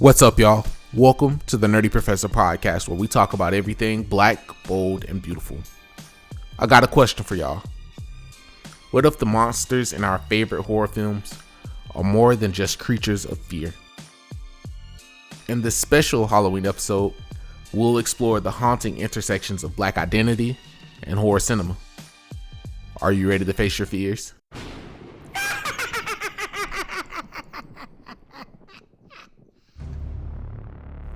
What's up, y'all? Welcome to the Nerdy Professor podcast, where we talk about everything black, bold, and beautiful. I got a question for y'all. What if the monsters in our favorite horror films are more than just creatures of fear? In this special Halloween episode, we'll explore the haunting intersections of black identity and horror cinema. Are you ready to face your fears?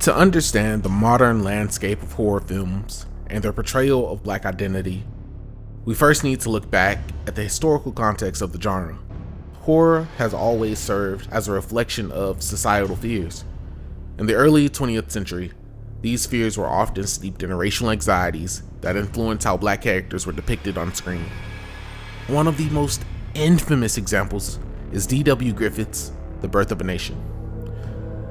To understand the modern landscape of horror films and their portrayal of black identity, we first need to look back at the historical context of the genre. Horror has always served as a reflection of societal fears. In the early 20th century, these fears were often steeped in racial anxieties that influenced how black characters were depicted on screen. One of the most infamous examples is D.W. Griffith's The Birth of a Nation.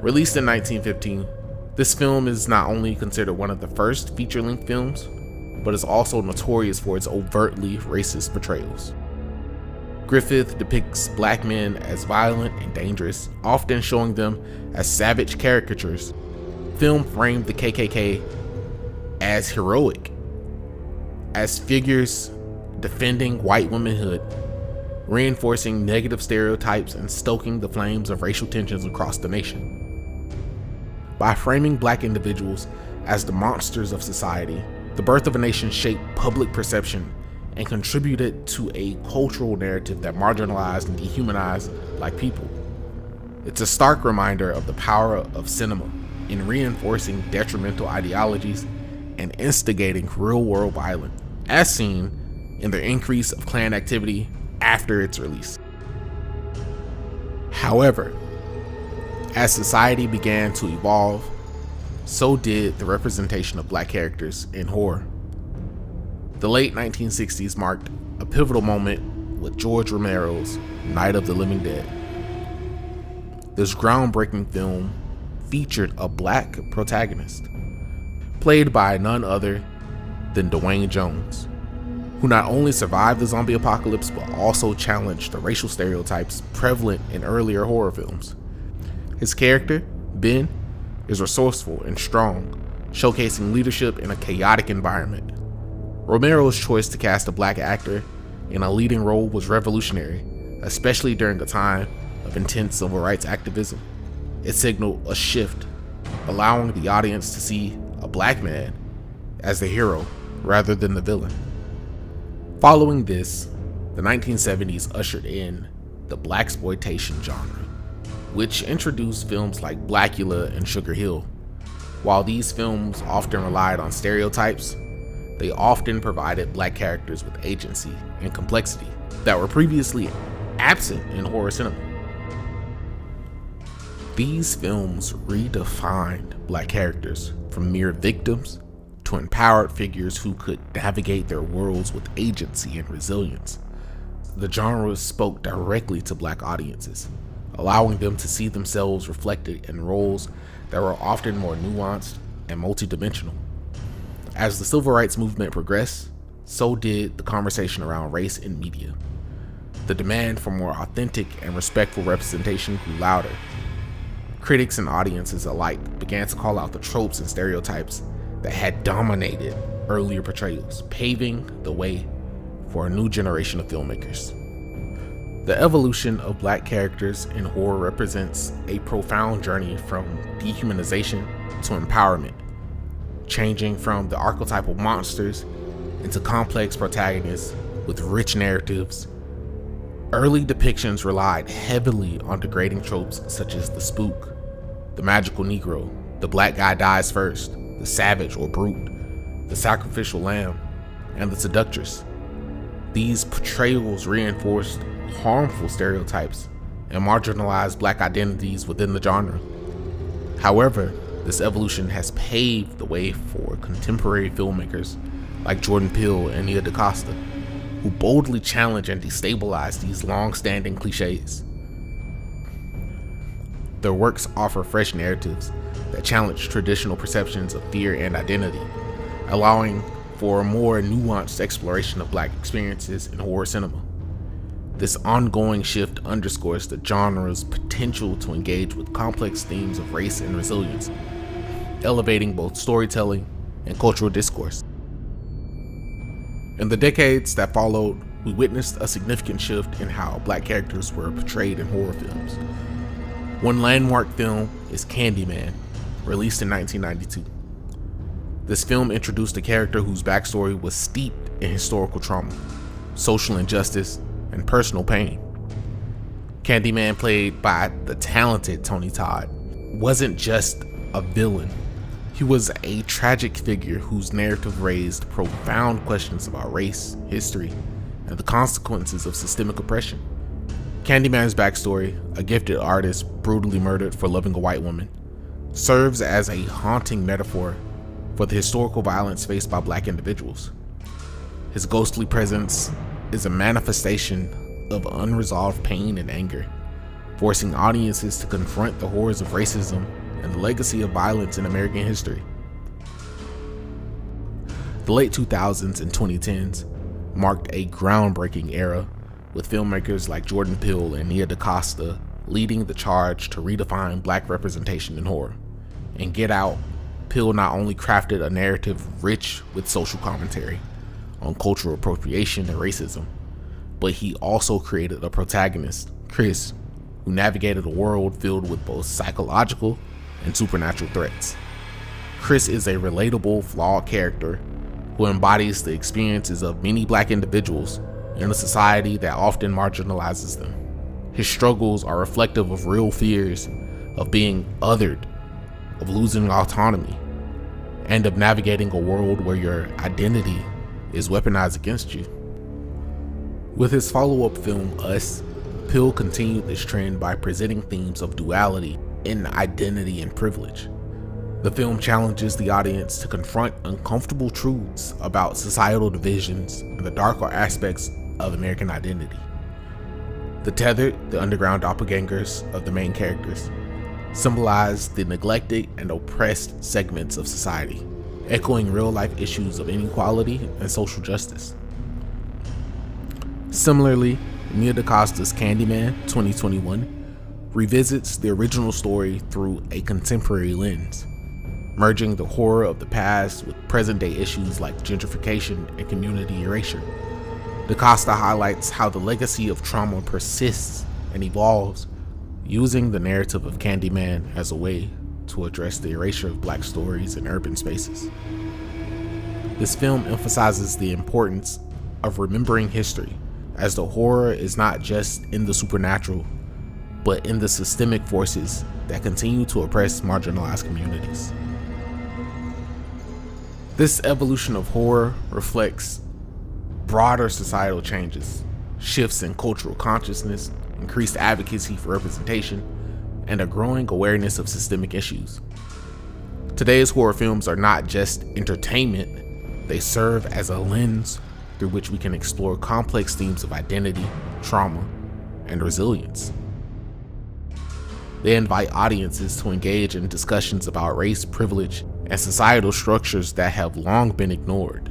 Released in 1915, this film is not only considered one of the first feature-length films, but is also notorious for its overtly racist portrayals. Griffith depicts black men as violent and dangerous, often showing them as savage caricatures. The film framed the KKK as heroic, as figures defending white womanhood, reinforcing negative stereotypes and stoking the flames of racial tensions across the nation. By framing black individuals as the monsters of society, The Birth of a Nation shaped public perception and contributed to a cultural narrative that marginalized and dehumanized black people. It's a stark reminder of the power of cinema in reinforcing detrimental ideologies and instigating real-world violence, as seen in the increase of Klan activity after its release. However, as society began to evolve, so did the representation of black characters in horror. The late 1960s marked a pivotal moment with George Romero's Night of the Living Dead. This groundbreaking film featured a black protagonist, played by none other than Dwayne Jones, who not only survived the zombie apocalypse but also challenged the racial stereotypes prevalent in earlier horror films. His character, Ben, is resourceful and strong, showcasing leadership in a chaotic environment. Romero's choice to cast a black actor in a leading role was revolutionary, especially during a time of intense civil rights activism. It signaled a shift, allowing the audience to see a black man as the hero rather than the villain. Following this, the 1970s ushered in the blaxploitation genre, which introduced films like Blackula and Sugar Hill. While these films often relied on stereotypes, they often provided black characters with agency and complexity that were previously absent in horror cinema. These films redefined black characters from mere victims to empowered figures who could navigate their worlds with agency and resilience. The genre spoke directly to black audiences, allowing them to see themselves reflected in roles that were often more nuanced and multidimensional. As the civil rights movement progressed, so did the conversation around race in media. The demand for more authentic and respectful representation grew louder. Critics and audiences alike began to call out the tropes and stereotypes that had dominated earlier portrayals, paving the way for a new generation of filmmakers. The evolution of black characters in horror represents a profound journey from dehumanization to empowerment, changing from the archetypal monsters into complex protagonists with rich narratives. Early depictions relied heavily on degrading tropes such as the spook, the magical Negro, the black guy dies first, the savage or brute, the sacrificial lamb, and the seductress. These portrayals reinforced harmful stereotypes and marginalized black identities within the genre. However, this evolution has paved the way for contemporary filmmakers like Jordan Peele and Nia DaCosta, who boldly challenge and destabilize these long-standing cliches. Their works offer fresh narratives that challenge traditional perceptions of fear and identity, allowing for a more nuanced exploration of black experiences in horror cinema. This ongoing shift underscores the genre's potential to engage with complex themes of race and resilience, elevating both storytelling and cultural discourse. In the decades that followed, we witnessed a significant shift in how black characters were portrayed in horror films. One landmark film is Candyman, released in 1992. This film introduced a character whose backstory was steeped in historical trauma, social injustice, and personal pain. Candyman, played by the talented Tony Todd, wasn't just a villain. He was a tragic figure whose narrative raised profound questions about race, history, and the consequences of systemic oppression. Candyman's backstory, a gifted artist brutally murdered for loving a white woman, serves as a haunting metaphor for the historical violence faced by black individuals. His ghostly presence is a manifestation of unresolved pain and anger, forcing audiences to confront the horrors of racism and the legacy of violence in American history. The late 2000s and 2010s marked a groundbreaking era, with filmmakers like Jordan Peele and Nia DaCosta leading the charge to redefine black representation in horror. In Get Out, Peele not only crafted a narrative rich with social commentary on cultural appropriation and racism, but he also created a protagonist, Chris, who navigated a world filled with both psychological and supernatural threats. Chris is a relatable, flawed character who embodies the experiences of many black individuals in a society that often marginalizes them. His struggles are reflective of real fears of being othered, of losing autonomy, and of navigating a world where your identity is weaponized against you. With his follow-up film, Us, Peele continued this trend by presenting themes of duality in identity and privilege. The film challenges the audience to confront uncomfortable truths about societal divisions and the darker aspects of American identity. The tethered, the underground doppelgangers of the main characters, symbolize the neglected and oppressed segments of society, echoing real-life issues of inequality and social justice. Similarly, Nia DaCosta's Candyman 2021 revisits the original story through a contemporary lens, merging the horror of the past with present-day issues like gentrification and community erasure. DaCosta highlights how the legacy of trauma persists and evolves, using the narrative of Candyman as a way to address the erasure of black stories in urban spaces. This film emphasizes the importance of remembering history, as the horror is not just in the supernatural, but in the systemic forces that continue to oppress marginalized communities. This evolution of horror reflects broader societal changes, shifts in cultural consciousness, increased advocacy for representation, and a growing awareness of systemic issues. Today's horror films are not just entertainment, they serve as a lens through which we can explore complex themes of identity, trauma, and resilience. They invite audiences to engage in discussions about race, privilege, and societal structures that have long been ignored.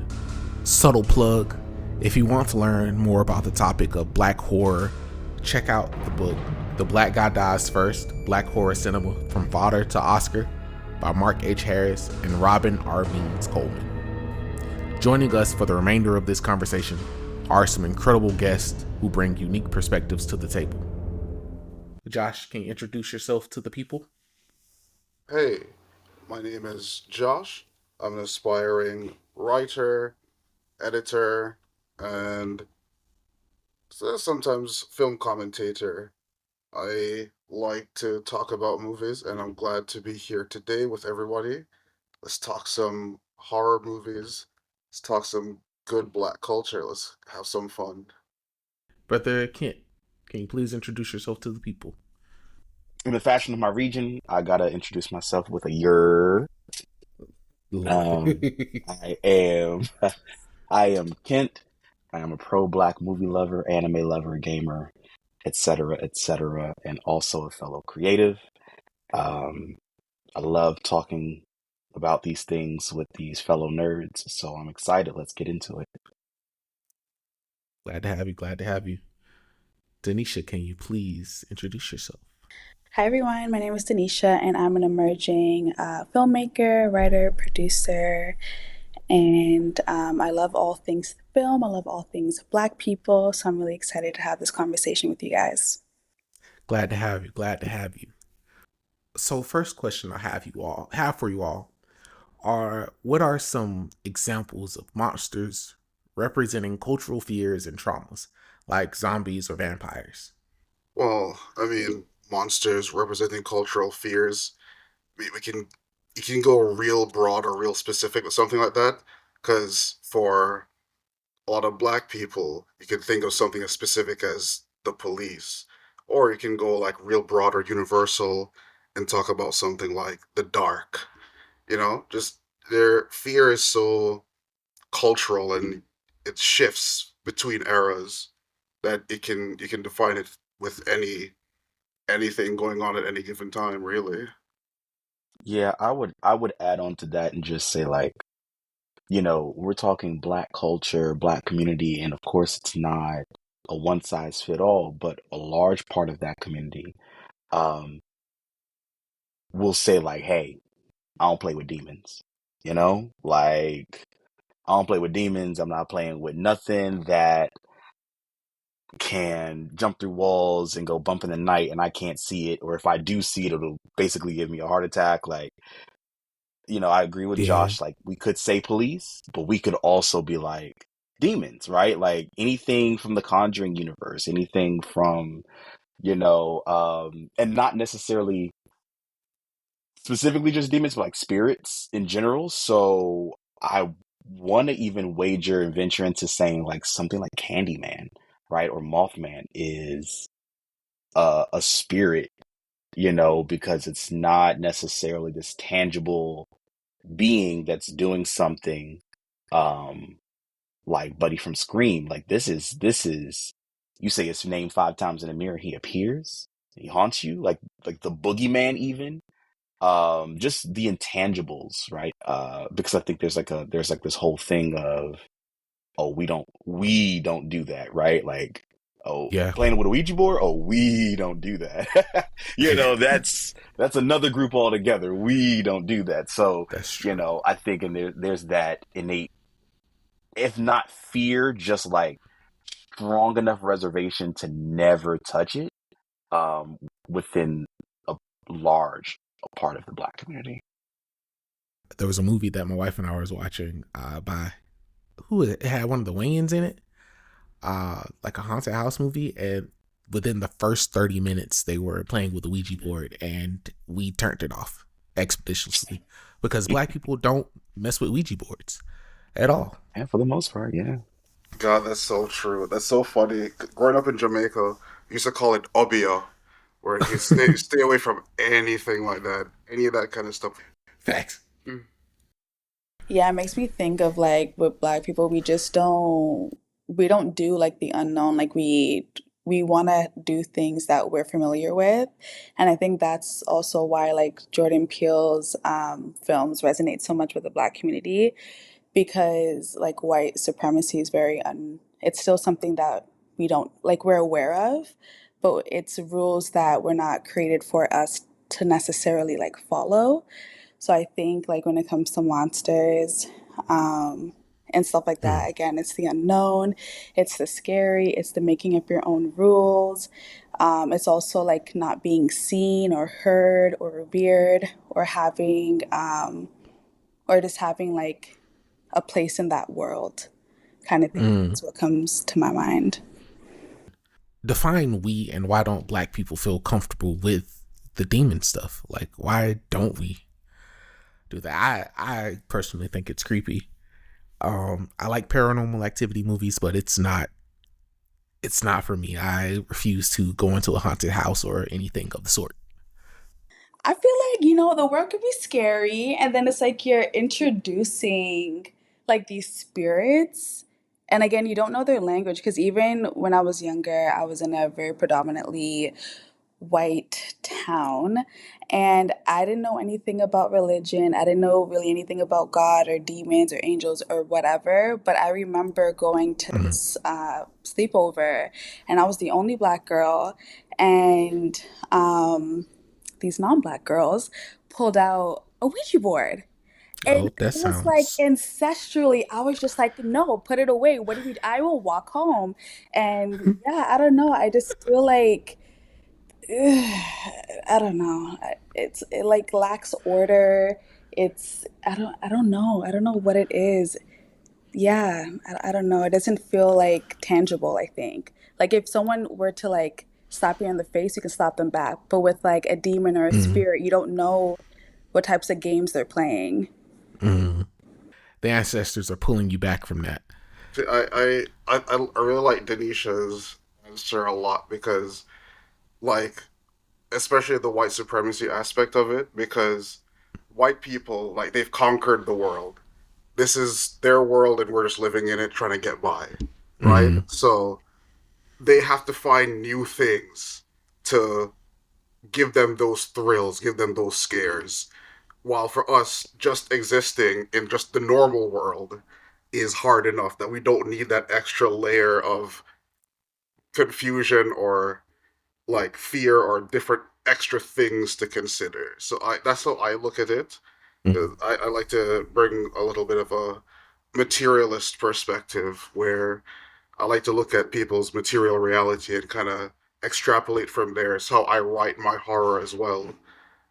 Subtle plug: if you want to learn more about the topic of black horror, check out the book The Black Guy Dies First, Black Horror Cinema from Fodder to Oscar by Mark H. Harris and Robin R. Means Coleman. Joining us for the remainder of this conversation are some incredible guests who bring unique perspectives to the table. Josh, can you introduce yourself to the people? Hey, my name is Josh. I'm an aspiring writer, editor, and sometimes film commentator. I like to talk about movies, and I'm glad to be here today with everybody. Let's talk some horror movies. Let's talk some good black culture. Let's have some fun. Brother Kent, can you please introduce yourself to the people? In the fashion of my region, I gotta introduce myself with a yer. Um, I am I am Kent. I am a pro black movie lover, anime lover, gamer, etc., and also a fellow creative. Um, I love talking about these things with these fellow nerds, so I'm excited. Let's get into it. Glad to have you. Glad to have you. Denisha, can you please introduce yourself? Hi everyone, my name is Denisha, and I'm an emerging filmmaker, writer, producer, and I love all things film. I love all things Black people, so I'm really excited to have this conversation with you guys. Glad to have you. Glad to have you. So, first question I have for you all are what are some examples of monsters representing cultural fears and traumas, like zombies or vampires? Well, I mean, monsters representing cultural fears. We can you can go real broad or real specific with something like that, because for a lot of black people, you can think of something as specific as the police, or you can go like real broad or universal and talk about something like the dark. Just their fear is so cultural and it shifts between eras that you can define it with anything going on at any given time, really. Yeah, I would add on to that and just say like, we're talking Black culture, Black community, and of course it's not a one size fit all, but a large part of that community um will say like, hey, I don't play with demons. Like I don't play with demons. I'm not playing with nothing that can jump through walls and go bump in the night and I can't see it, or if I do see it, it'll basically give me a heart attack. Like, I agree with Yeah. Josh. Like, we could say police, but we could also be like demons, right? Like anything from the Conjuring universe, anything from, and not necessarily specifically just demons, but like spirits in general. So I want to even wager and venture into saying like something like Candyman, right? Or Mothman is a spirit, because it's not necessarily this tangible being that's doing something um like Buddy from Scream. Like this is you say his name 5 times in the mirror, he appears, he haunts you, like the boogeyman even. Just the intangibles, right? Because I think there's like this whole thing of, oh, we don't do that, right? Like, oh, Yeah. playing with a Ouija board, oh, we don't do that. That's another group altogether. We don't do that. So, That's true. I think, and there's that innate, if not fear, just like strong enough reservation to never touch it, um, within a large part of the Black community. There was a movie that my wife and I was watching by who it had one of the Wayans in it, like a haunted house movie, and within the first 30 minutes they were playing with the Ouija board and we turned it off expeditiously because Black people don't mess with Ouija boards at all. And for the most part, yeah. God, that's so true. That's so funny. Growing up in Jamaica, we used to call it obio, where you stay away from anything like that, any of that kind of stuff. Facts. Mm. Yeah, it makes me think of like with Black people, we don't do like the unknown. Like we want to do things that we're familiar with, and I think that's also why like Jordan Peele's films resonate so much with the Black community because like white supremacy is it's still something that we don't like we're aware of, but it's rules that were not created for us to necessarily like follow. So I think like when it comes to monsters, um, and stuff like Mm. that, again, it's the unknown, it's the scary, it's the making up your own rules. It's also like not being seen or heard or revered or having or just having like a place in that world kind of thing. Mm. That's what comes to my mind. Define we and why don't Black people feel comfortable with the demon stuff? Like, why don't we do that? I personally think it's creepy. I like paranormal activity movies, but it's not for me. I refuse to go into a haunted house or anything of the sort. I feel like, the world could be scary, and then it's like you're introducing like these spirits. And again, you don't know their language because even when I was younger, I was in a very predominantly white town, and I didn't know anything about religion. I didn't know really anything about God or demons or angels or whatever. But I remember going to Mhm. this sleepover, and I was the only black girl, and these non-black girls pulled out a Ouija board. And Oh, that it was like sounds. ancestrally, I was just like, no, put it away. What do we, I will walk home. And yeah, I don't know. I just feel like, I don't know. It like lacks order. I don't know. I don't know what it is. Yeah, I don't know. It doesn't feel like tangible, I think. Like if someone were to like slap you in the face, you can slap them back. But with like a demon or a Mhm. spirit, you don't know what types of games they're playing. Mhm. The ancestors are pulling you back from that. See, I really like Denisha's answer a lot because, like, especially the white supremacy aspect of it, because white people, like, they've conquered the world. This is their world, and we're just living in it, trying to get by, right? Mhm. So they have to find new things to give them those thrills, give them those scares. While for us, just existing in just the normal world is hard enough that we don't need that extra layer of confusion or like fear or different extra things to consider. So that's how I look at it. Mhm. I like to bring a little bit of a materialist perspective where I like to look at people's material reality and kind of extrapolate from there. It's how I write my horror as well,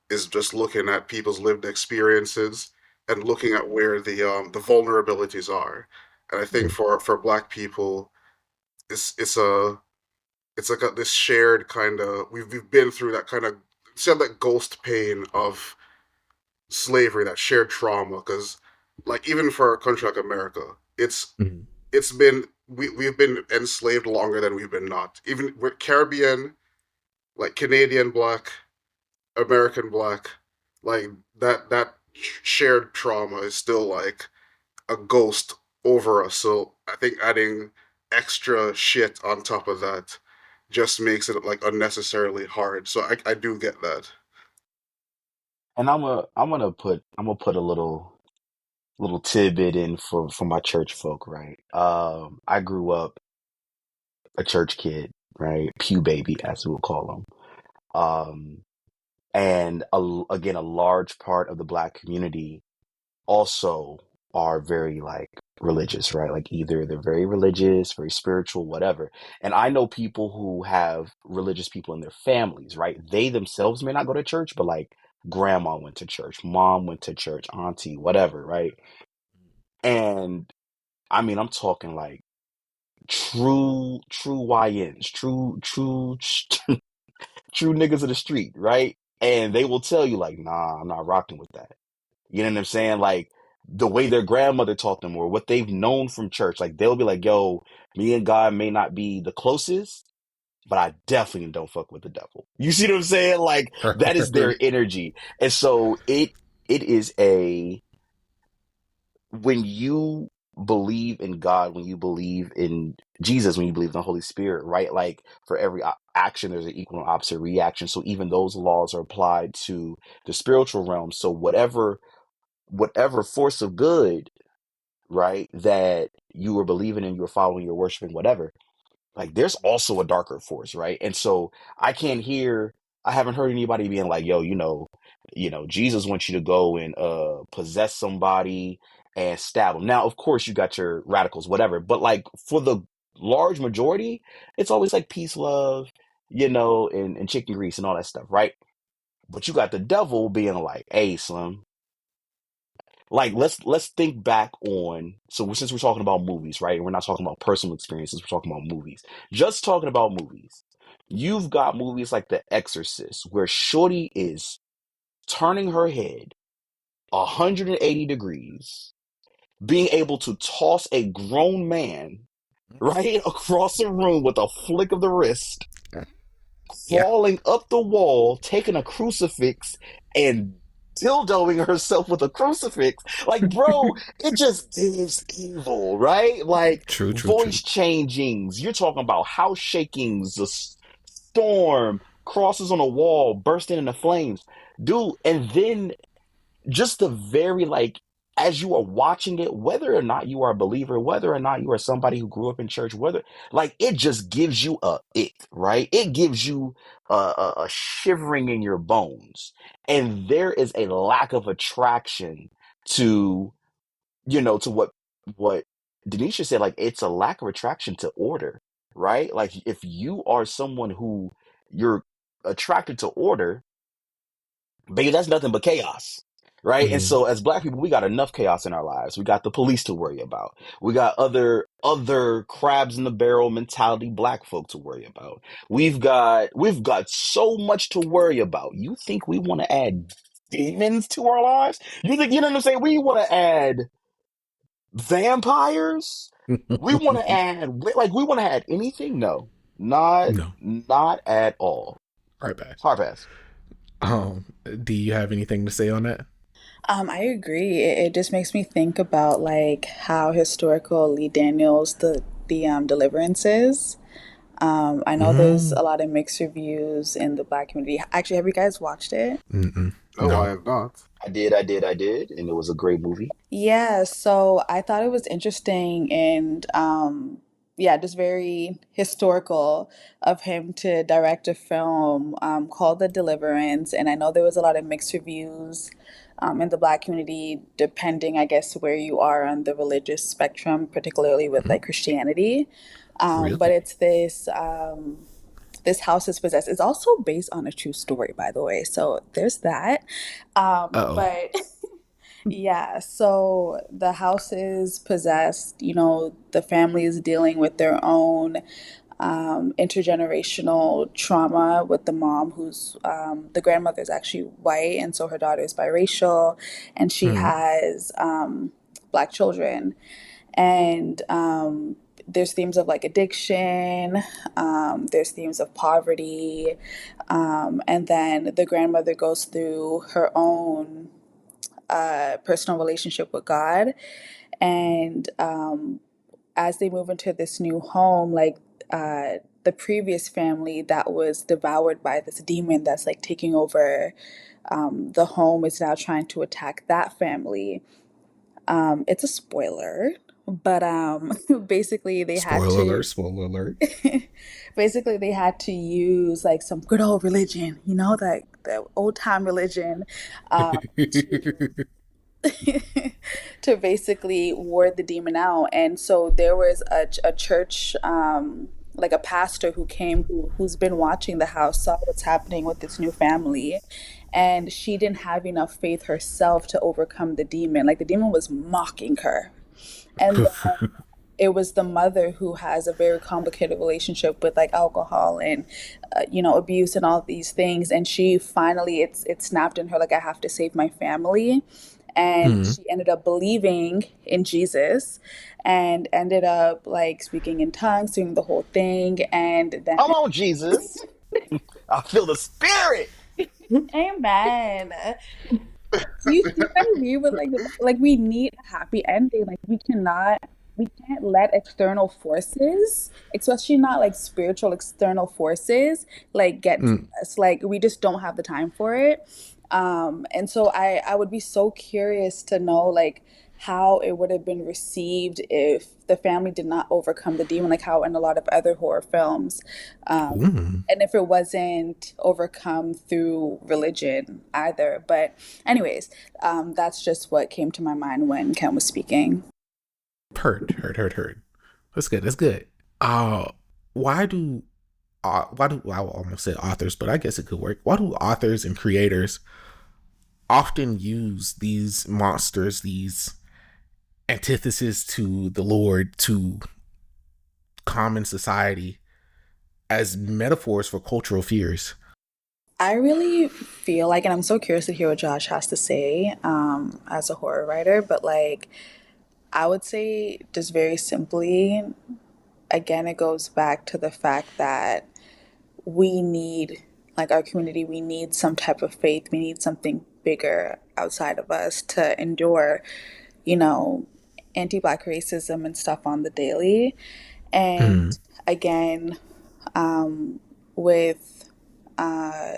is just looking at people's lived experiences and looking at where the vulnerabilities are. And I think for Black people, it's a it's like this shared kind of we've been through that kind of said that ghost pain of slavery, that shared trauma. Because like even for a country like America, Mhm. it's been we've been enslaved longer than we've been not. Even with Caribbean, like Canadian Black, American Black, like that shared trauma is still like a ghost over us. So I think adding extra shit on top of that just makes it like unnecessarily hard. So I do get that. And I'm gonna put a little tidbit in for my church folk, right? I grew up a church kid, right? Pew baby, as we'll call them. And again, a large part of the Black community also are very like religious, right? Like either they're very religious, very spiritual, whatever. And I know people who have religious people in their families, right? They themselves may not go to church, but like grandma went to church, mom went to church, auntie, whatever, right? And I mean, I'm talking like true YNs, true niggas of the street, right? And they will tell you like, nah, I'm not rocking with that. You know what I'm saying? Like the way their grandmother taught them or what they've known from church. Like they'll be like, yo, me and God may not be the closest, but I definitely don't fuck with the devil. You see what I'm saying? Like that is their energy. And so it is a when you believe in God, when you believe in Jesus, when you believe in the Holy Spirit, right? Like for every action, there's an equal and opposite reaction. So even those laws are applied to the spiritual realm. So whatever force of good, right, that you were believing in, you were following, you're worshiping, whatever, like there's also a darker force, right? And so I haven't heard anybody being like, yo, Jesus wants you to go and possess somebody and stab them. Now, of course, you got your radicals, whatever, but like for the large majority, it's always like peace, love, and chicken grease and all that stuff, right? But you got the devil being like, hey, Slim, like let's think back on, so since we're talking about movies, right, and we're not talking about personal experiences, we're talking about movies, just talking about movies. You've got movies like The Exorcist where shorty is turning her head 180 degrees, being able to toss a grown man right across the room with a flick of the wrist, Yeah. crawling up the wall, taking a crucifix and dildoing herself with a crucifix. Like, bro, it just is evil, right? Like, True. voice changings. You're talking about house shakings, the storm, crosses on a wall bursting into flames, dude. And then just the very like as you are watching it, whether or not you are a believer, whether or not you are somebody who grew up in church, whether like it just gives you a ick, right? It gives you a shivering in your bones, and there is a lack of attraction to to what Denisha said. Like it's a lack of attraction to order, right? Like if you are someone who you're attracted to order, baby, that's nothing but chaos. Right. And Mm. so as black people, we got enough chaos in our lives. We got the police to worry about. We got other crabs in the barrel mentality black folk to worry about. We've got so much to worry about. You think we want to add demons to our lives? You think you know what I'm saying? We want to add vampires? We want to add we want to add anything? No. Not No. not at all. Right back. Hard pass. Do you have anything to say on that? I agree. It just makes me think about like how historical Lee Daniels the Deliverance is. I know there's Mm. a lot of mixed reviews in the Black community. Actually, have you guys watched it? Mm-mm. No, I No. have not. I did, and it was a great movie. Yeah, so I thought it was interesting and yeah, just very historical of him to direct a film called The Deliverance. And I know there was a lot of mixed reviews in the Black community, depending, I guess, where you are on the religious spectrum, particularly with Mm. like Christianity. But Really? it's this house is possessed. It's also based on a true story, by the way. So there's that. Uh-oh. But yeah, so the house is possessed. You know, the family is dealing with their own intergenerational trauma with the mom, who's the grandmother is actually white, and so her daughter is biracial, and she Mm. has black children. And there's themes of like addiction, there's themes of poverty, and then the grandmother goes through her own personal relationship with God. And as they move into this new home, like the previous family that was devoured by this demon that's like taking over the home is now trying to attack that family. It's a spoiler, but basically they had Spoiler to alert, spoiler alert. basically they had to use like some good old religion, you know, that the old time religion, to to basically ward the demon out. And so there was a church, like a pastor who came, who's been watching the house, saw what's happening with this new family, and she didn't have enough faith herself to overcome the demon. Like the demon was mocking her. And it was the mother who has a very complicated relationship with like alcohol and you know, abuse and all these things, and she finally it snapped in her like, I have to save my family. And Mm. she ended up believing in Jesus and ended up like speaking in tongues, doing the whole thing. And then Come on, Jesus. I feel the spirit. amen. Do you agree with like like we need a happy ending? Like we can't let external forces, especially not like spiritual external forces, like get to Mm. us. Like we just don't have the time for it. And so I would be so curious to know like how it would have been received if the family did not overcome the demon, like how in a lot of other horror films. Mm. And if it wasn't overcome through religion either. But, anyways, that's just what came to my mind when Ken was speaking. Heard. That's good. That's good. Uh, why do well, I almost said authors, but I guess it could work. Why do authors and creators often use these monsters, these antithesis to the Lord, to common society, as metaphors for cultural fears? I really feel like, and I'm so curious to hear what Josh has to say as a horror writer, but like, I would say just very simply, again, it goes back to the fact that we need, like our community, we need some type of faith. We need something bigger outside of us to endure, you know, anti-Black racism and stuff on the daily. And Mm. again, with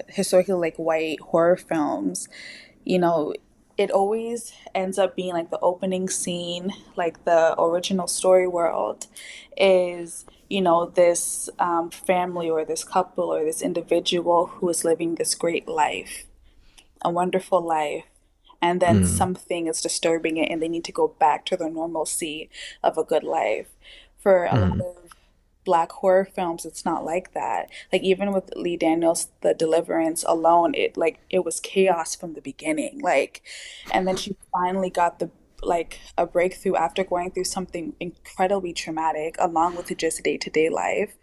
historically like white horror films, you know, it always ends up being like the opening scene, like the original story world is, you know, this family or this couple or this individual who is living this great life, a wonderful life, and then Mm, something is disturbing it and they need to go back to the normalcy of a good life. For a lot mm, of black horror films, it's not like that. Like even with Lee Daniels, The Deliverance alone, it was chaos from the beginning. Like, and then she finally got the like a breakthrough after going through something incredibly traumatic along with just day-to-day life.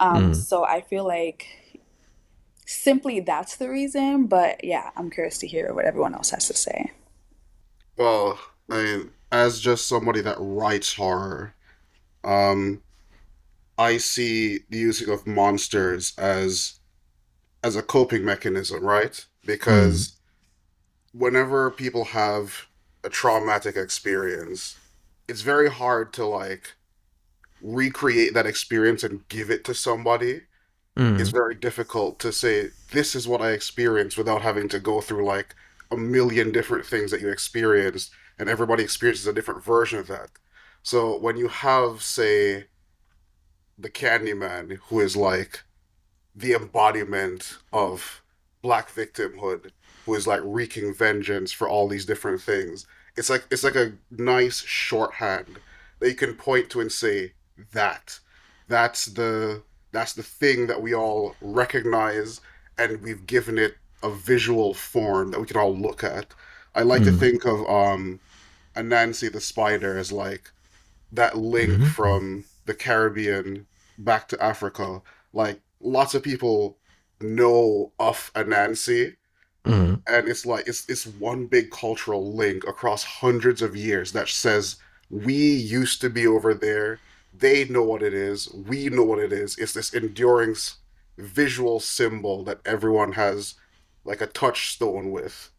mm. So I feel like simply that's the reason, but yeah, I'm curious to hear what everyone else has to say. Well, I mean, as just somebody that writes horror, um, I see the using of monsters as a coping mechanism, right? Mm, Because whenever people have a traumatic experience, it's very hard to like recreate that experience and give it to somebody. It's mm, very difficult to say this is what I experienced without having to go through like a million different things that you experienced, and everybody experiences a different version of that. So when you have, say, the Candyman, who is like the embodiment of black victimhood, who is like wreaking vengeance for all these different things. It's like a nice shorthand that you can point to and say that that's the that's the thing that we all recognize, and we've given it a visual form that we can all look at. I like to mm, think of Anansi the spider as like that link mm, from the Caribbean back to Africa. Like lots of people know of Anansi, mm, and it's like it's one big cultural link across hundreds of years that says we used to be over there. They know what it is. We know what it is. It's this enduring visual symbol that everyone has like a touchstone with.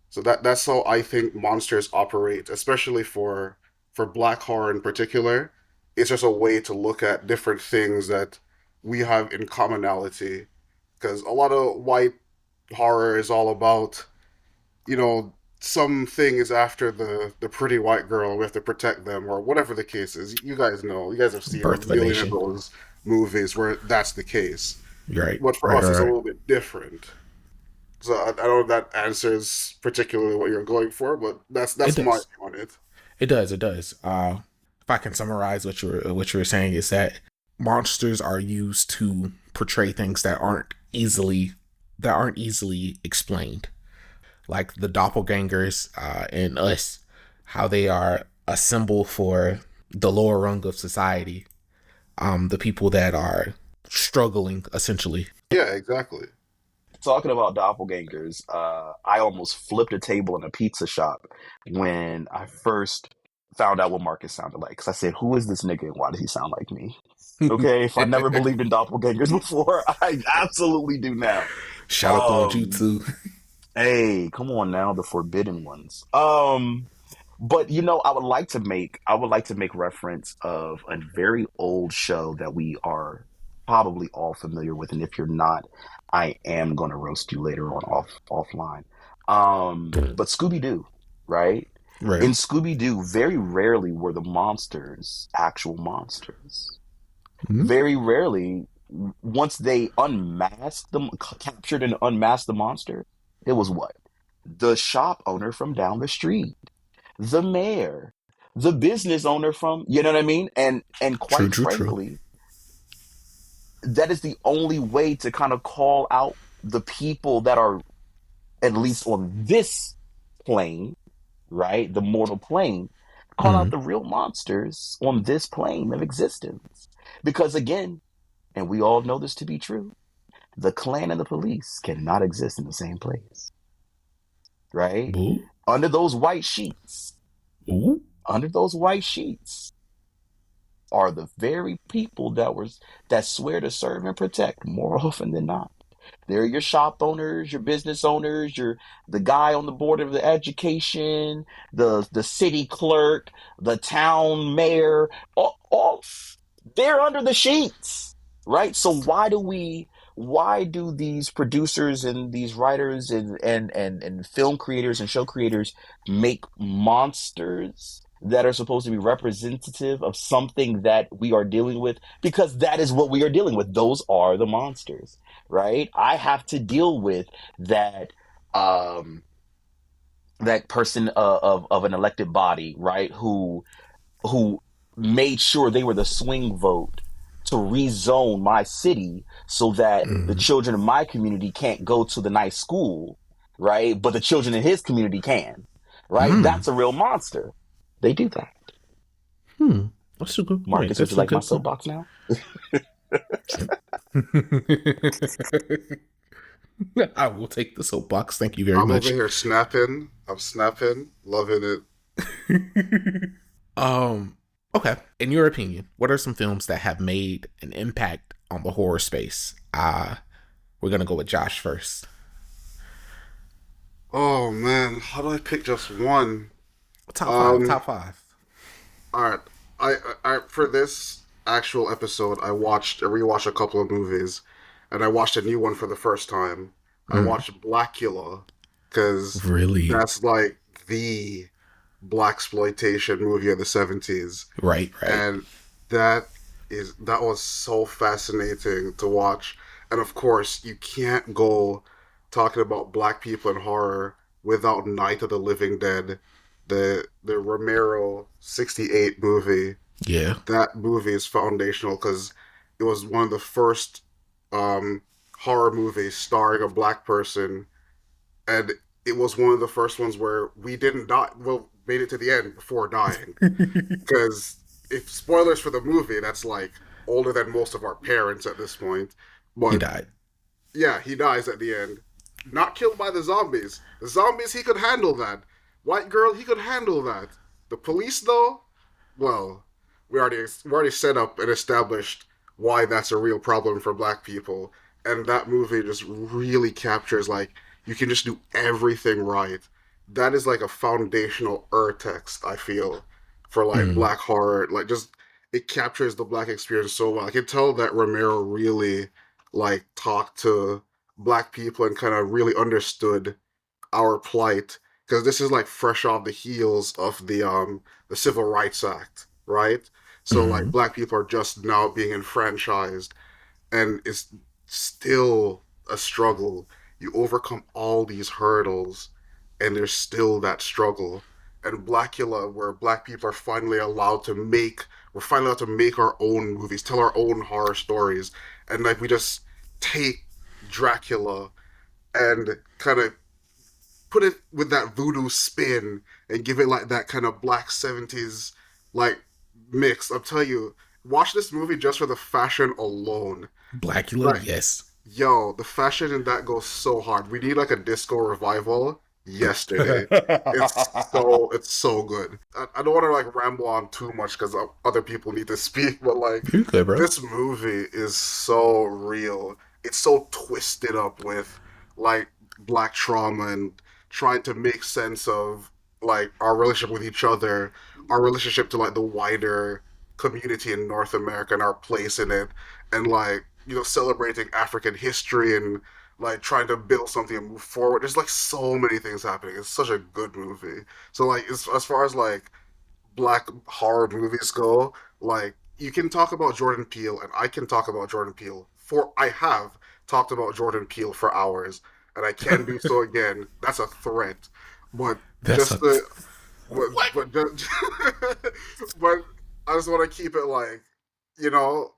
So that's how I think monsters operate, especially for black horror in particular. It's just a way to look at different things that we have in commonality. Because a lot of white horror is all about, you know, something is after the pretty white girl, we have to protect them, or whatever the case is. You guys know, you guys have seen a Birth of a million of nation. those movies where that's the case. Right, But for right, us, it's a right. little bit different. So I don't know if that answers particularly what you're going for, but It that's my does. view on it. It does. It does. If I can summarize what you were saying is that monsters are used to portray things that aren't easily explained, like the doppelgangers in Us, how they are a symbol for the lower rung of society, the people that are struggling essentially. Yeah, exactly. Talking about doppelgangers, I almost flipped a table in a pizza shop when I first found out what Marcus sounded like. Because I said, "Who is this nigga and why does he sound like me?" Okay, if I never believed in doppelgangers before, I absolutely do now. Shout out on Um, Jutsu. Hey, come on now, the forbidden ones. But I would like to make reference of a very old show that we are probably all familiar with, and if you're not, I am gonna roast you later on offline. But Scooby Doo, right? Right. In Scooby Doo, very rarely were the monsters actual monsters. Mm-hmm. Very rarely, once they captured and unmasked the monster, it was what? The shop owner from down the street, the mayor, the business owner from, you know what I mean? And True, quite true, true. frankly, that is the only way to kind of call out the people that are at least on this plane, right? The mortal plane, call out Mm-hmm. the real monsters on this plane of existence. Because again, and we all know this to be true, the Klan and the police cannot exist in the same place, right? Boo. Under those white sheets, Ooh. under those white sheets are the very people that swear to serve and protect more often than not. They're your shop owners, your business owners, the guy on the board of the education, the city clerk, the town mayor, all they're under the sheets, right? So why do these producers and these writers and film creators and show creators make monsters that are supposed to be representative of something that we are dealing with? Because that is what we are dealing with. Those are the monsters, right? I have to deal with that that person of an elected body, right? Who made sure they were the swing vote to rezone my city so that the children in my community can't go to the nice school, right? But the children in his community can, right? That's a real monster. They do that. That's a good point. Marcus, That's would you like my point. soapbox now? I will take the soapbox. Thank you very I'm much. over here snapping. I'm snapping, loving it. Okay. In your opinion, what are some films that have made an impact on the horror space? We're gonna go with Josh first. Oh man, how do I pick just one? Top five. Um, Top five. all right. I for this actual episode, I rewatched a couple of movies, and I watched a new one for the first time. I watched Blackula because Really? that's like the black exploitation movie of the '70s, Right. and that was so fascinating to watch. And of course, you can't go talking about black people in horror without Night of the Living Dead, the Romero '68 movie. Yeah. That movie is foundational because it was one of the first um, horror movies starring a black person, and it was one of the first ones where we didn't die. Well, made it to the end before dying. Because if spoilers for the movie, that's like older than most of our parents at this point. He But died. yeah, he dies at the end. Not killed by the zombies. The zombies, he could handle that. White girl, he could handle that. The police, though, well, we already set up and established why that's a real problem for black people, and that movie just really captures like you can just do everything right. That is like a foundational text I feel for like Mm. black horror. Like just it captures the black experience so well. I can tell that Romero really like talked to black people and kind of really understood our plight because this is like fresh off the heels of the Civil Rights Act, right? So like Mm. black people are just now being enfranchised, and it's still a struggle. You overcome all these hurdles, and there's still that struggle. And Blackula, where black people are we're finally allowed to make our own movies, tell our own horror stories, and like we just take Dracula and kind of put it with that voodoo spin and give it like that kind of black '70s like mix. I'm telling you, watch this movie just for the fashion alone. Blackula, Like, yes. yo, the fashion in that goes so hard. We need like a disco revival yesterday. It's so good. I don't want to like ramble on too much because other people need to speak, but like You good, bro? this movie is so real. It's so twisted up with like black trauma and trying to make sense of like our relationship with each other, our relationship to like the wider community in North America and our place in it, and like celebrating African history and like trying to build something and move forward. There's like so many things happening. It's such a good movie. So like as far as like black horror movies go, like you can talk about Jordan Peele and I can talk about Jordan Peele for I have talked about Jordan Peele for hours and I can do so again. That's a threat. But That's just a the but what? but just, but I just want to keep it like you know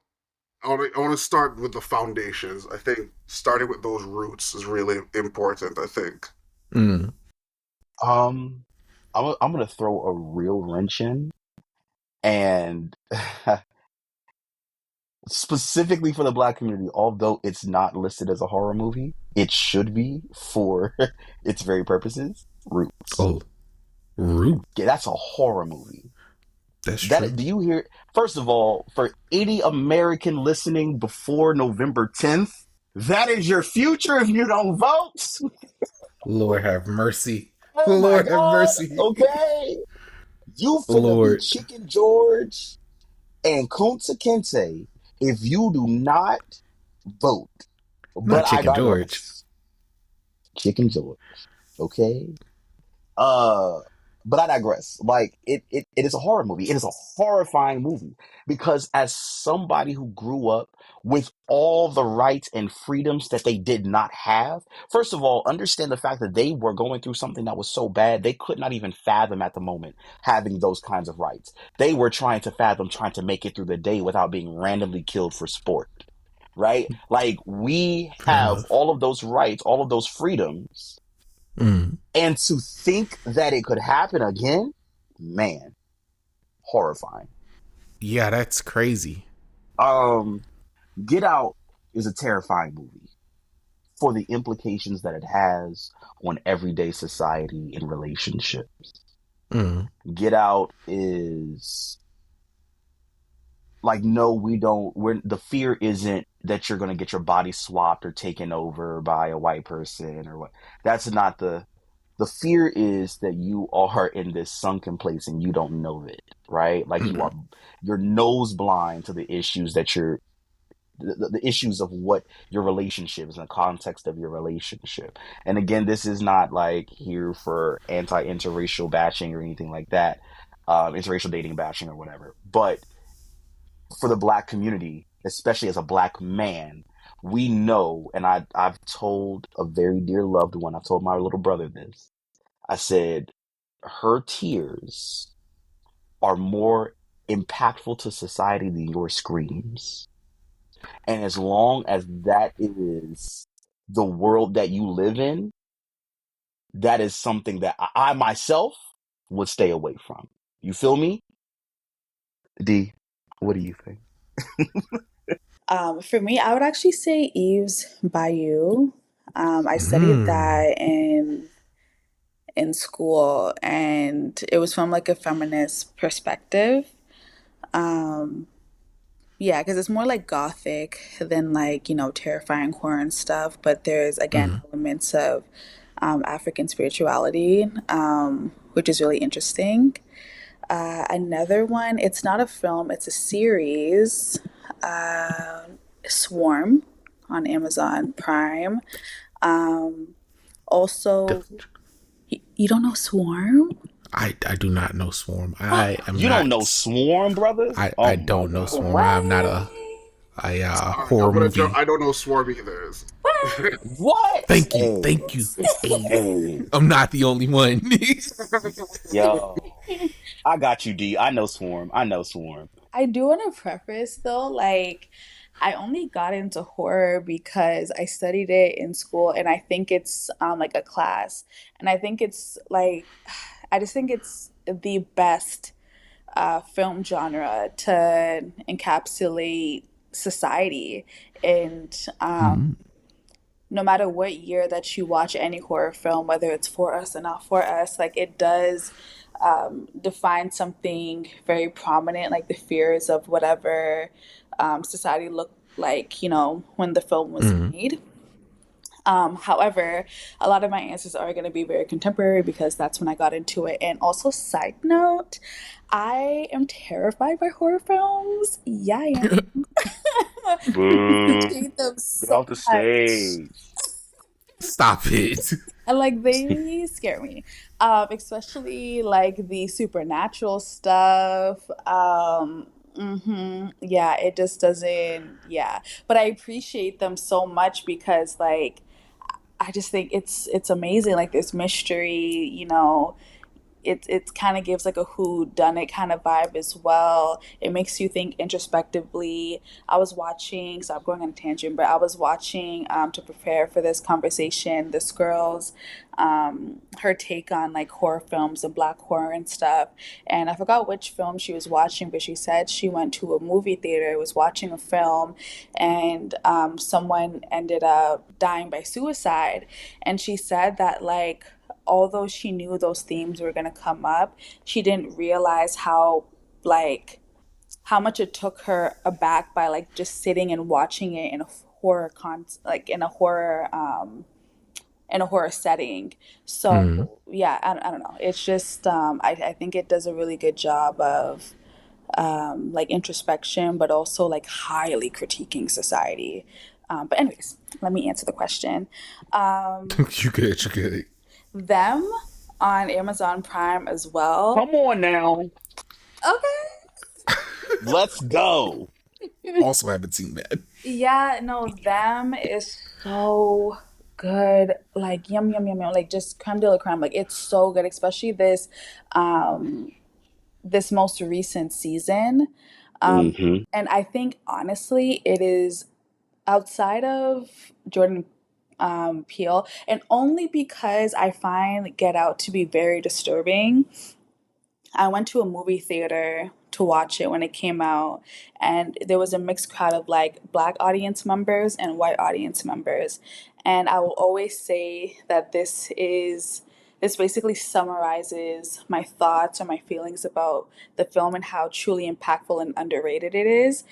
I want to start with the foundations. I think starting with those roots is really important. I think. Mm. Um, I'm gonna throw a real wrench in, and specifically for the black community, although it's not listed as a horror movie, it should be for its very purposes. Roots. Oh, Root. Yeah, that's a horror movie. That's true. Do you hear? First of all, for any American listening before November 10th, that is your future if you don't vote. Lord have mercy. Oh my Lord have God. mercy. Okay. You finna Lord. be Chicken George and Kunta Kinte if you do not vote. Not But I Chicken George. digress. Chicken George. Okay. Uh, but I digress. Like it is a horror movie. It is a horrifying movie because as somebody who grew up with all the rights and freedoms that they did not have, first of all, understand the fact that they were going through something that was so bad they could not even fathom at the moment having those kinds of rights. They were trying to fathom trying to make it through the day without being randomly killed for sport. Right? Like we Fair have enough. all of those rights, all of those freedoms, Mm. and to think that it could happen again, man, horrifying. Yeah, that's crazy. Um, Get Out is a terrifying movie for the implications that it has on everyday society and relationships. Mm. Get Out is like, no, we don't. The fear isn't that you're going to get your body swapped or taken over by a white person or what. That's not the fear is that you are in this sunken place and you don't know it, right? Like Mm. you're nose blind to the issues that the issues of what your relationship is in the context of your relationship. And again, this is not like here for anti-interracial bashing or anything like that, interracial dating bashing or whatever. But for the Black community, especially as a Black man, we know, and I've told a very dear loved one, I've told my little brother this. I said, her tears are more impactful to society than your screams. And as long as that is the world that you live in, that is something that I myself would stay away from. You feel me? D, what do you think? For me, I would actually say Eve's Bayou. I studied Mm. that in school, and it was from like a feminist perspective. Um, yeah, because it's more like gothic than like, terrifying horror and stuff. But there's again Mm. elements of African spirituality, which is really interesting. Another one, it's not a film, it's a series. Uh, Swarm on Amazon Prime. Um, Also, Def- you don't know Swarm? I do not know Swarm. What? I am You don't know not. Swarm, brother? I Oh my don't know God. Swarm. I am not What? a Sorry, horror I'm gonna joke. movie. I don't know Swarm either. What? What? Thank you, Hey, thank you. Hey, hey, I'm not the only one. yo. I got you, D. I know Swarm. I know Swarm. I do want to preface though, like, I only got into horror because I studied it in school, and I think it's like a class, and I think it's like, I just think it's the best film genre to encapsulate society, and Mm. no matter what year that you watch any horror film, whether it's for us or not for us, like it does define something very prominent, like the fears of whatever society looked like, when the film was Mm. made. However, a lot of my answers are going to be very contemporary because that's when I got into it. And also, side note, I am terrified by horror films. Yeah, I am. I Boo. appreciate them Get so off the much. stage. Stop it. And like they scare me. Especially like the supernatural stuff. Yeah, it just doesn't, yeah. But I appreciate them so much because like I just think it's amazing. Like this mystery, it kind of gives like a who done it kind of vibe as well. It makes you think introspectively. I was watching, so I'm going on a tangent, but I was watching to prepare for this conversation, this girl's her take on like horror films and black horror and stuff. And I forgot which film she was watching, but she said she went to a movie theater, was watching a film, and someone ended up dying by suicide. And she said that like although she knew those themes were going to come up, she didn't realize like how much it took her aback by like just sitting and watching it in a like in a horror setting. Mm. So yeah, I don't know. It's just I think it does a really good job of like introspection, but also like highly critiquing society. But anyways, let me answer the question. Um, You good, you good. them on Amazon Prime as well. Come on now. Let's go. Okay. Also haven't seen that. Yeah, no, them is so good. Like yum yum yum yum. Like just creme de la creme. Like it's so good, especially um this most recent season. Um Mm-hmm. and I think honestly it is outside of Jordan Peele, and only because I find Get Out to be very disturbing. I went to a movie theater to watch it when it came out, and there was a mixed crowd of like black audience members and white audience members. And I will always say that this basically summarizes my thoughts or my feelings about the film and how truly impactful and underrated it is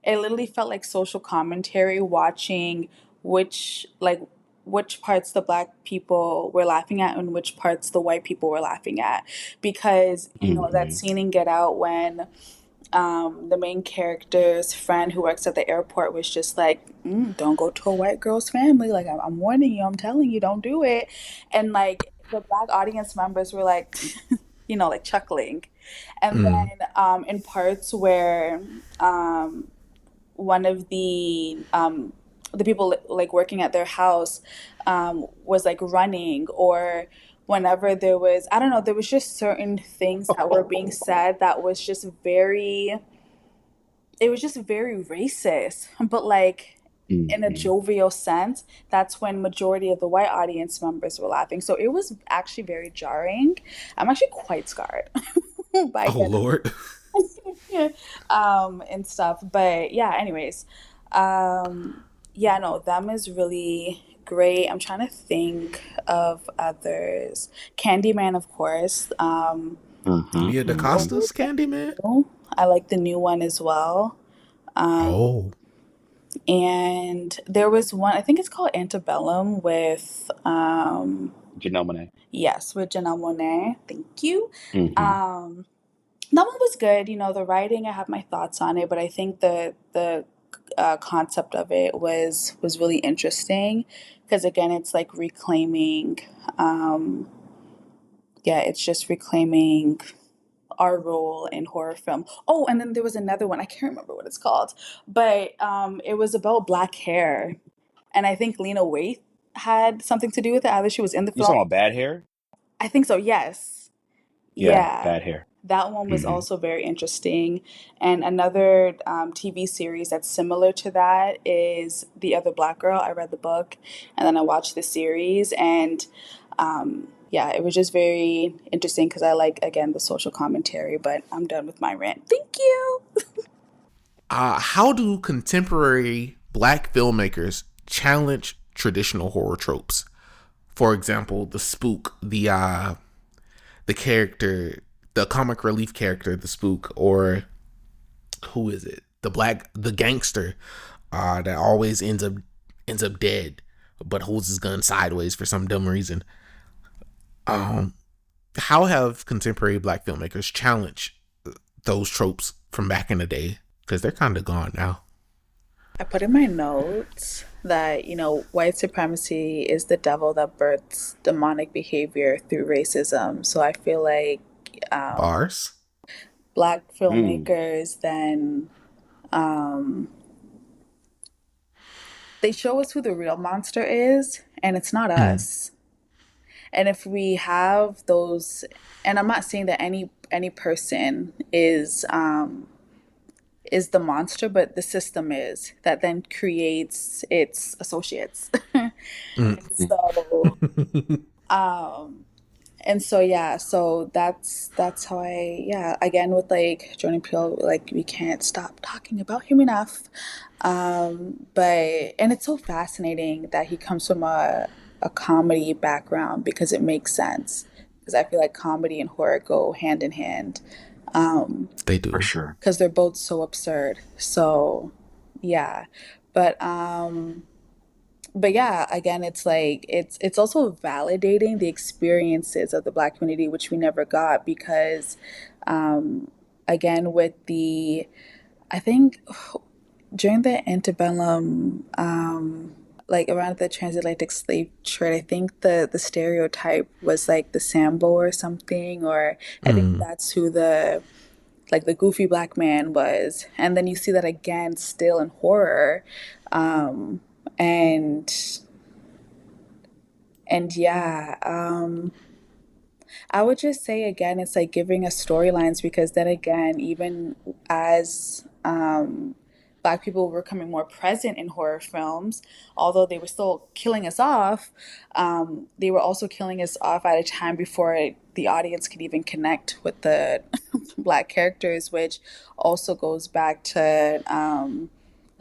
it literally felt like social commentary watching which parts the black people were laughing at and which parts the white people were laughing at, because that Mm-hmm. scene in Get Out when the main character's friend who works at the airport was just like, don't go to a white girl's family, like I'm warning you, I'm telling you, don't do it. And like the black audience members were like like chuckling. And Mm. then in parts where one of the people like working at their house was like running, or whenever there was, I don't know, there was just certain things that were being said that was just very, it was just very racist, but like in a Mm-hmm. jovial sense. That's when majority of the white audience members were laughing, so it was actually very jarring. I'm actually quite scarred by Oh Get Lord. and stuff. But yeah, anyways, um, yeah, no, them is really great. I'm trying to think of others. Candyman, of course. Mm-hmm. Nia Mm-hmm. DaCosta's Candyman? I like the new one as well. Oh. And there was one, I think it's called Antebellum with Janelle Monáe. yes, with Janelle Monáe. Thank you. Mm-hmm. Um, that one was good. The writing, I have my thoughts on it, but I think the concept of it was really interesting, because again, it's like reclaiming. Um, yeah, it's just reclaiming our role in horror film. Oh, and then there was another one. I can't remember what it's called, but it was about black hair, and I think Lena Waithe had something to do with it. Either she was in the You film. talking about Bad Hair? I think so. Yes. Yeah, Yeah, Bad Hair. that one was Mm-hmm. also very interesting. And another TV series that's similar to that is The Other Black Girl. I read the book and then I watched the series, and yeah, it was just very interesting because I like, again, the social commentary. But I'm done with my rant. Thank you. How do contemporary black filmmakers challenge traditional horror tropes? For example, the spook, the character, the comic relief character, the spook, or who is it? The gangster that always ends up dead, but holds his gun sideways for some dumb reason. Um, how have contemporary black filmmakers challenged those tropes from back in the day? Because they're kind of gone now. I put in my notes that, white supremacy is the devil that births demonic behavior through racism. So I feel like Bars. black Mm. filmmakers then they show us who the real monster is, and it's not Mm. us. And if we have those, and I'm not saying that any person is the monster, but the system is that then creates its associates. Mm. So um and so yeah, so that's how yeah, again, with like Jordan Peele, like we can't stop talking about him enough. But and it's so fascinating that he comes from a comedy background, because it makes sense, because I feel like comedy and horror go hand in hand, They do. For sure. because they're both so absurd. So yeah. But yeah, again, it's like it's also validating the experiences of the black community, which we never got, because again, with the, I think during the antebellum, like around the transatlantic slave trade, I think the stereotype was like the Sambo or something, or I think Mm. that's who the goofy black man was. And then you see that again still in horror. Um, and and yeah, I would just say again, it's like giving us storylines because then again, even as Black people were becoming more present in horror films, although they were still killing us off, they were also killing us off at a time before the audience could even connect with the Black characters, which also goes back to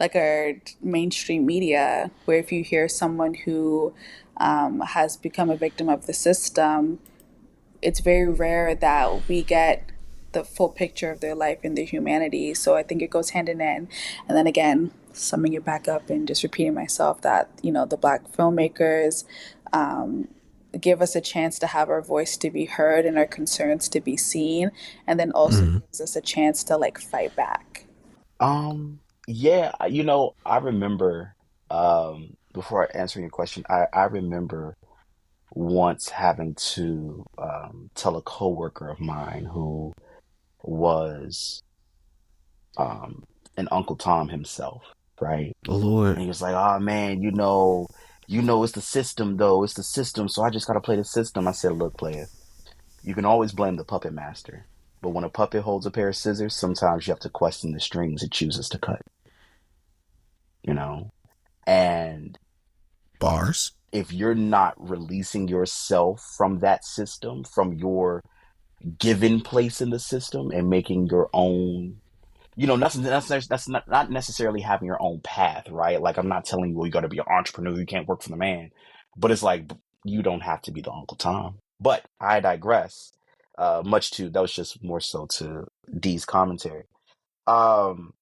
like our mainstream media, where if you hear someone who has become a victim of the system, it's very rare that we get the full picture of their life and their humanity. So I think it goes hand in hand. And then again, summing it back up and just repeating myself that, the Black filmmakers give us a chance to have our voice to be heard and our concerns to be seen. And then also Mm. gives us a chance to like fight back. Yeah, I remember, before answering your question, I remember once having to tell a coworker of mine who was um, an Uncle Tom himself, right? Lord. And he was like, "Oh man, it's the system though. It's the system. So I just gotta play the system." I said, "Look, player, you can always blame the puppet master, but when a puppet holds a pair of scissors, sometimes you have to question the strings it chooses to cut. You know, and Bars. if you're not releasing yourself from that system, from your given place in the system, and making your own, that's not necessarily having your own path, right? Like, I'm not telling you, well, you got to be an entrepreneur, you can't work for the man, but it's like you don't have to be the Uncle Tom. But I digress. Much to that was just more so to Dee's commentary. Um,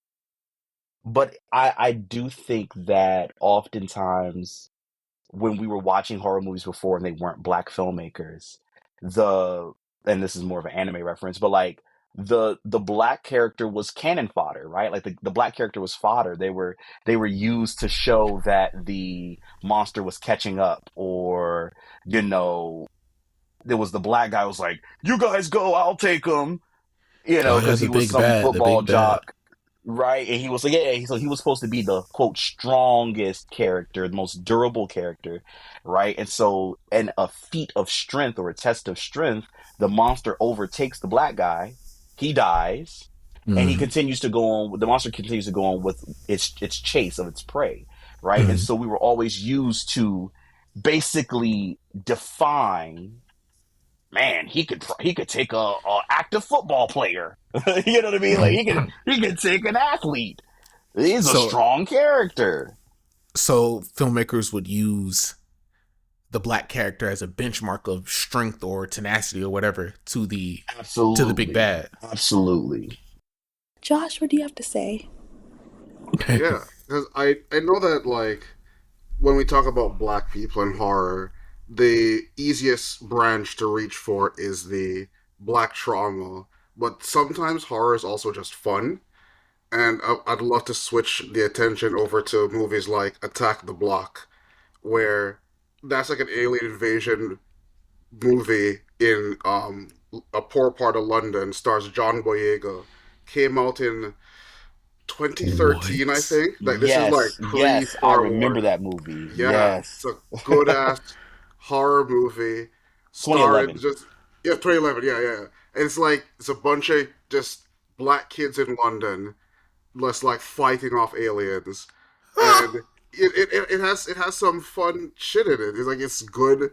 but I do think that oftentimes when we were watching horror movies before and they weren't Black filmmakers, the and this is more of an anime reference, but like the Black character was cannon fodder, right? Like the Black character was fodder. They were used to show that the monster was catching up, or you know, there was the Black guy who was like, "You guys go, I'll take him," Oh yeah, because the he was big some bad, the football big bad. jock. Right, and he was like, yeah, so he was supposed to be the quote strongest character, the most durable character, right? And so, in a feat of strength or a test of strength, the monster overtakes the Black guy. He dies, and he Mm. continues to go on. The monster continues to go on with its chase of its prey, right? And Mm. so we were always used to basically define, man, he could take a active football player. You know what I mean? Like he could take an athlete. He's a So strong character. so filmmakers would use the Black character as a benchmark of strength or tenacity or whatever to the big Absolutely. bad. Absolutely. Josh, what do you have to say? Yeah, because I know that like when we talk about Black people in horror, the easiest branch to reach for is the Black trauma. But sometimes horror is also just fun, and I'd love to switch the attention over to movies like Attack the Block, where that's like an alien invasion movie in a poor part of London, stars John Boyega, came out in 2013, I What? think. Like this is like Yes, pre yes, I Star remember Wars. that movie. Yeah, it's Yes. a good ass horror movie starring 2011. just 2011. Yeah, yeah. And it's a bunch of just black kids in London, just like fighting off aliens, and it has some fun shit in it.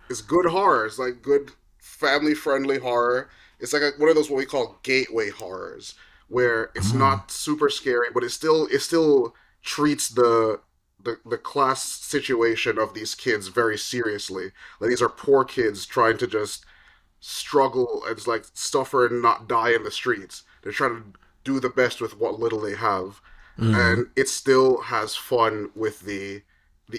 It's good horror. It's like good family friendly horror. It's like one of those what we call gateway horrors, where it's Mm. not super scary, but it still treats the class situation of these kids very seriously. Like these are poor kids trying to just struggle and like suffer and not die in the streets. They're trying to do the best with what little they have, Mm. and it still has fun with the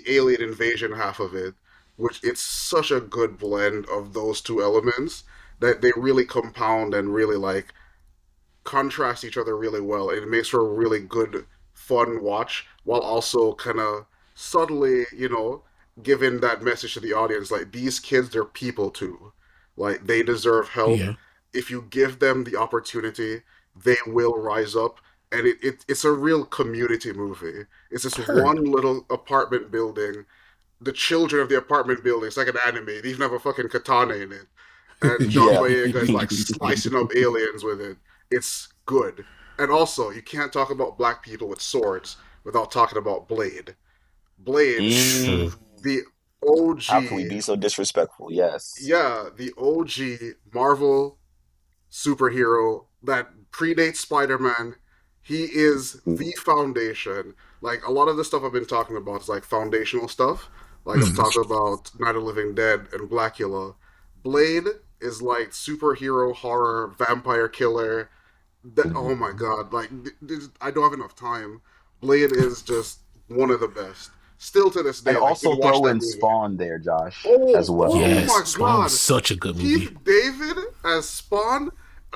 alien invasion half of it, which it's such a good blend of those two elements that they really compound and really like contrast each other really well. It makes for a really good fun watch while also kind of subtly, giving that message to the audience like these kids, they're people too. Like they deserve help. Yeah. If you give them the opportunity, they will rise up. And it's a real community movie. It's this Heard. one little apartment building. The children of the apartment building, it's like an anime. They even have a fucking katana in it. And John Yeah. Boyega is like slicing up aliens with it. It's good. And also, you can't talk about black people with swords without talking about Blade. Blade, Mm, True. the how can we OG, be so disrespectful? Yes. yeah, the OG Marvel superhero that predates Spider-Man. He is Mm, the foundation. Like a lot of the stuff I've been talking about is like foundational stuff. Like I've Mm. talked about Night of the Living Dead and Blackula. Blade is like superhero horror vampire killer. That oh my mhm. god! Like I don't have enough time. Blade is just one of the best. Still to this And day, like you also can watch throw that in movie. Spawn there, Josh, as Oh well. Yes, my Spawn was God! such a good movie. Keith David as Spawn.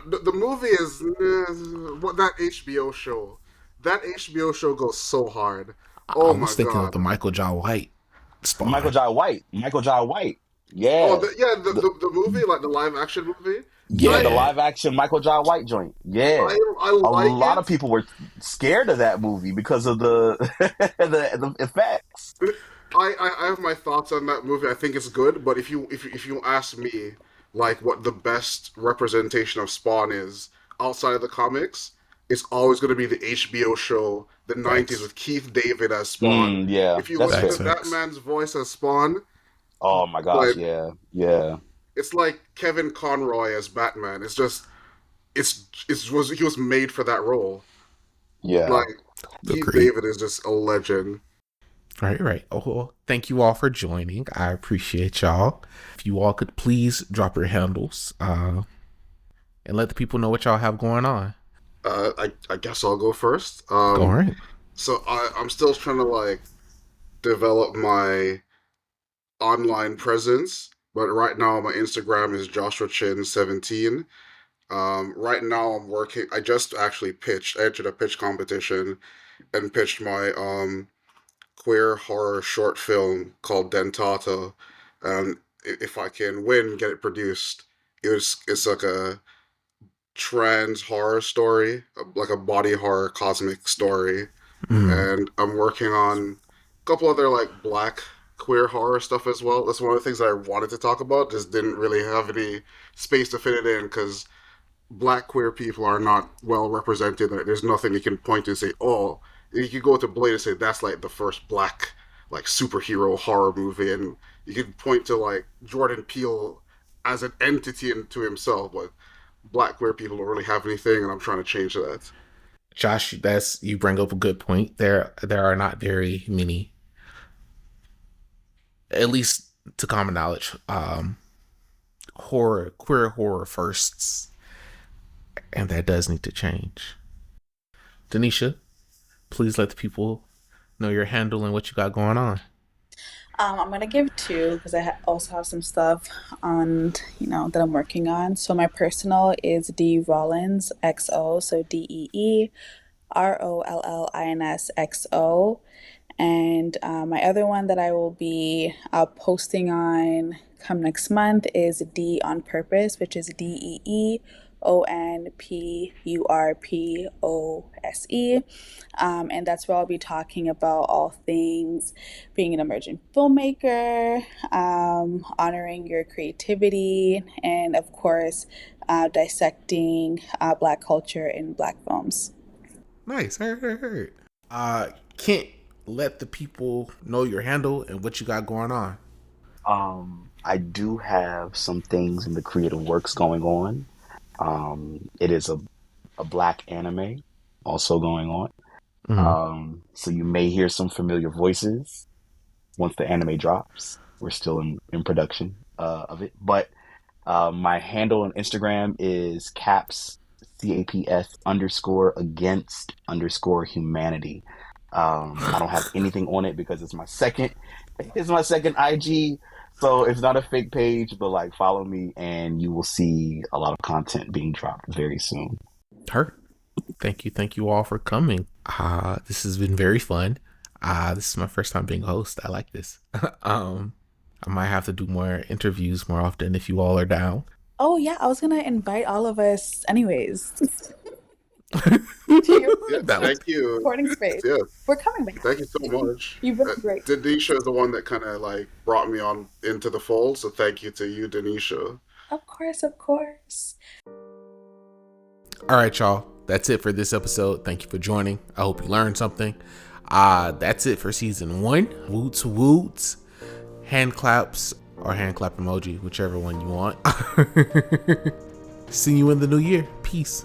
The movie is what that HBO show. That HBO show goes so hard. I Oh was my thinking of the God! Michael John White Michael Spawn. Jai White. Michael Jai White. Oh Yeah. yeah, the, The, the the movie, like the live action movie. yeah, the I Yeah. live action Michael Jai White joint. Yeah. I A like lot it. of people were scared of that movie because of the the effects. I have my thoughts on that movie. I think it's good, but if you ask me, like what the best representation of Spawn is outside of the comics, it's always going to be the HBO show, the '90s Facts. with Keith David as Spawn. Yeah, If you that's listen Facts. to fair. that Facts. man's voice as Spawn, Oh my gosh, like yeah. Yeah. it's like Kevin Conroy as Batman. It's just he was made for that role. Yeah. Like Keith Agreed. David is just a legend. Right, right. Oh, well, thank you all for joining. I appreciate y'all. If you all could please drop your handles and let the people know what y'all have going on. I guess I'll go first. Go right. So I'm still trying to like develop my online presence, but right now my Instagram is Joshua Chin 17. Right now I'm working. I just actually pitched. I entered a pitch competition and pitched my queer horror short film called Dentata. And if I can win, get it produced, it's like a trans horror story, like a body horror cosmic story. Mm. And I'm working on a couple other like black queer horror stuff as well. That's one of the things that I wanted to talk about, just didn't really have any space to fit it in because black queer people are not well represented. There's nothing you can point to and say, oh, you could go to Blade and say that's like the first black like superhero horror movie, and you could point to like Jordan Peele as an entity into himself, but black queer people don't really have anything, and I'm trying to change that. Josh, that's you bring up a good point. There are not very many, at least to common knowledge, queer horror firsts, and that does need to change. Denisha, please let the people know your handle and what you got going on. I'm gonna give two because also have some stuff on, that I'm working on. So my personal is DeeRollinsxo, so DeeRollinsxo, and my other one that I will be posting on come next month is D on Purpose, which is DeeOnPurpose. And that's where I'll be talking about all things being an emerging filmmaker, honoring your creativity, and of course, dissecting Black culture in Black films. Nice. Heard. Kent, let the people know your handle and what you got going on. I do have some things in the creative works going on. It is a black anime also going on. Mm. So you may hear some familiar voices once the anime drops. We're still in production of it. But my handle on Instagram is CAPS _against_humanity. I don't have anything on it because it's my second IG. So it's not a fake page, but like follow me and you will see a lot of content being dropped very soon. Heard. Thank you all for coming. This has been very fun. This is my first time being a host. I like this. I might have to do more interviews more often if you all are down. Oh yeah, I was gonna invite all of us anyways. Thank you. Recording space. Yeah, We're coming back. thank you so much. You've been great. Denisha is the one that kind of like brought me on into the fold, so thank you to you, Denisha. Of course, of course. All right, y'all. That's it for this episode. Thank you for joining. I hope you learned something. That's it for season 1. Woots woots. Hand claps or hand clap emoji, whichever one you want. See you in the new year. Peace.